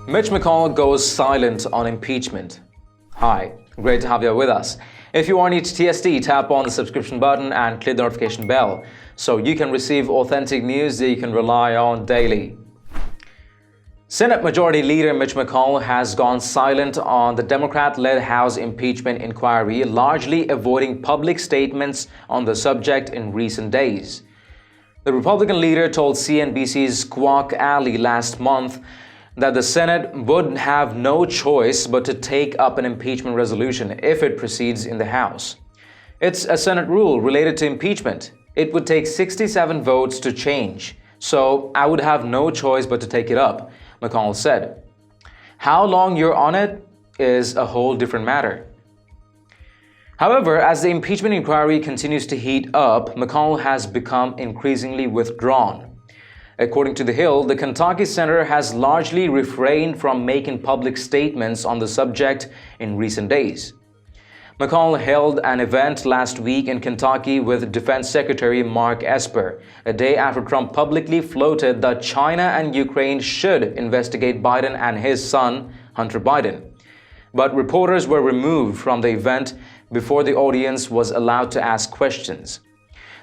Mitch McConnell goes silent on impeachment. Hi, great to have you with us. If you are new to TSD, tap on the subscription button and click the notification bell so you can receive authentic news that you can rely on daily. Senate Majority Leader Mitch McConnell has gone silent on the Democrat-led House impeachment inquiry, largely avoiding public statements on the subject in recent days. The Republican leader told CNBC's Squawk Alley last month that the Senate would have no choice but to take up an impeachment resolution if it proceeds in the House. It's a Senate rule related to impeachment. It would take 67 votes to change, so I would have no choice but to take it up, McConnell said. How long you're on it is a whole different matter. However, as the impeachment inquiry continues to heat up, McConnell has become increasingly withdrawn. According to The Hill, the Kentucky senator has largely refrained from making public statements on the subject in recent days. McConnell held an event last week in Kentucky with Defense Secretary Mark Esper, a day after Trump publicly floated that China and Ukraine should investigate Biden and his son, Hunter Biden. But reporters were removed from the event before the audience was allowed to ask questions.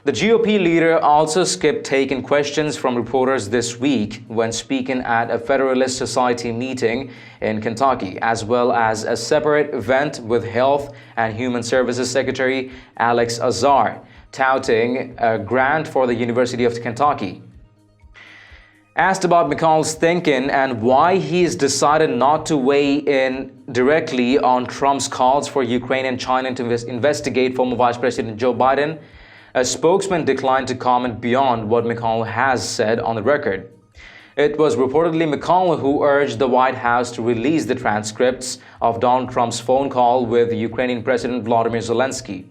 The GOP leader also skipped taking questions from reporters this week when speaking at a Federalist Society meeting in Kentucky, as well as a separate event with Health and Human Services Secretary Alex Azar, touting a grant for the University of Kentucky. Asked about McConnell's thinking and why he's decided not to weigh in directly on Trump's calls for Ukraine and China to investigate former Vice President Joe Biden, a spokesman declined to comment beyond what McConnell has said on the record. It was reportedly McConnell who urged the White House to release the transcripts of Donald Trump's phone call with Ukrainian President Volodymyr Zelensky.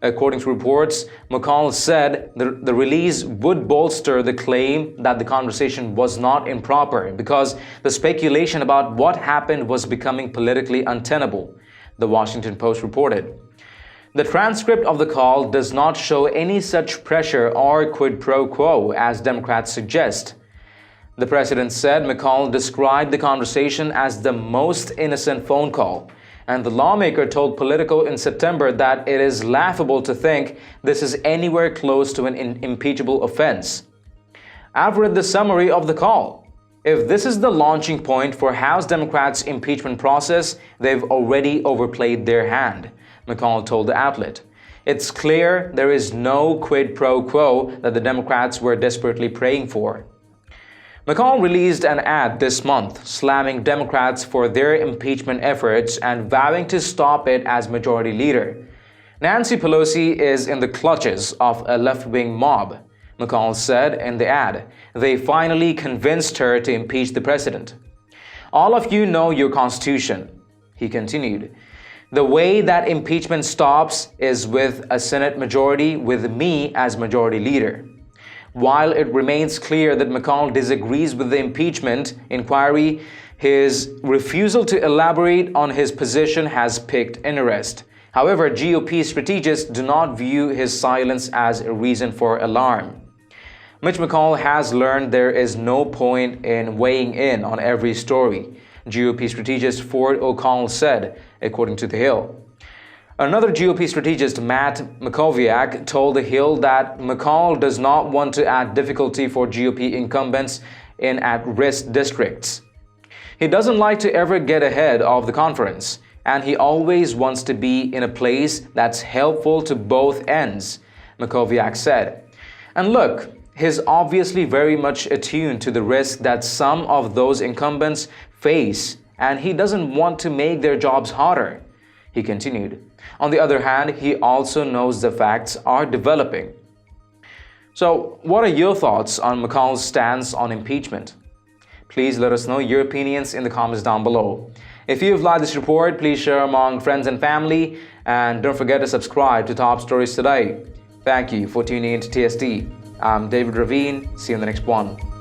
According to reports, McConnell said the release would bolster the claim that the conversation was not improper because the speculation about what happened was becoming politically untenable, the Washington Post reported. The transcript of the call does not show any such pressure or quid pro quo as Democrats suggest. The president said McConnell described the conversation as the most innocent phone call, and the lawmaker told Politico in September that it is laughable to think this is anywhere close to an impeachable offense. I've read the summary of the call. If this is the launching point for House Democrats' impeachment process, they've already overplayed their hand, McConnell told the outlet. It's clear there is no quid pro quo that the Democrats were desperately praying for. McConnell released an ad this month slamming Democrats for their impeachment efforts and vowing to stop it as majority leader. Nancy Pelosi is in the clutches of a left-wing mob, McConnell said in the ad. They finally convinced her to impeach the president. All of you know your Constitution, he continued. The way that impeachment stops is with a Senate majority with me as majority leader. While it remains clear that McConnell disagrees with the impeachment inquiry, his refusal to elaborate on his position has piqued interest. However, GOP strategists do not view his silence as a reason for alarm. Mitch McConnell has learned there is no point in weighing in on every story, GOP strategist Ford O'Connell said, according to The Hill. Another GOP strategist, Matt Mackowiak, told The Hill that McConnell does not want to add difficulty for GOP incumbents in at-risk districts. He doesn't like to ever get ahead of the conference, and he always wants to be in a place that's helpful to both ends, Mackowiak said. And look, he's obviously very much attuned to the risk that some of those incumbents face, and he doesn't want to make their jobs harder, he continued. On the other hand, he also knows the facts are developing. So, what are your thoughts on McConnell's stance on impeachment? Please let us know your opinions in the comments down below. If you've liked this report, please share among friends and family, and don't forget to subscribe to Top Stories Today. Thank you for tuning in to TSD. I'm David Ravine. See you in the next one.